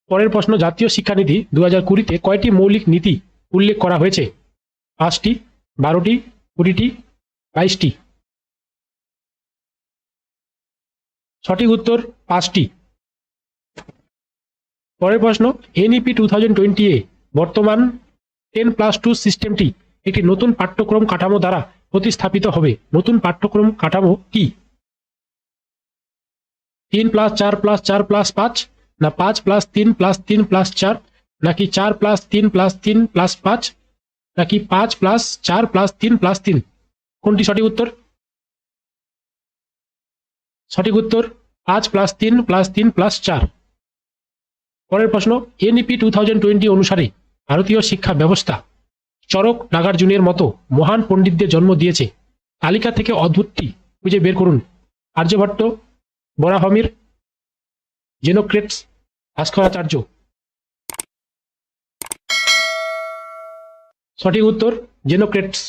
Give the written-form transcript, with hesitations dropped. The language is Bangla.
পরের প্রশ্ন, জাতীয় শিক্ষানীতি 2020-তে কয়টি মৌলিক নীতি উল্লেখ করা হয়েছে? 5টি, 12টি, 20টি, 22টি? সঠিক উত্তর 5টি। পরের প্রশ্ন, এনইপি 2020-এ বর্তমান 10+2 সিস্টেমটি একটি নতুন পাঠ্যক্রম কাঠামো দ্বারা প্রতিস্থাপিত হবে। নতুন পাঠ্যক্রম কাঠামো কি? 3+4+4+5, না 5+3+3+4, নাকি 4+3+3+5, নাকি 5+4+3+3? কোনটি সঠিক উত্তর? সঠিক উত্তর 5+3+3+4। পরের প্রশ্ন, এনইপি 2020 অনুসারে ভারতীয় শিক্ষা ব্যবস্থা চরক নাগার্জুনের মতো মহান পণ্ডিতদের জন্ম দিয়েছে। তালিকা থেকে অদ্ভুতটি খুঁজে বের করুন। আর্যভট্ট, বরাহমির, জেনোক্রেটস, ভাস্করাচার্য? সঠিক উত্তর জেনোক্রেটস।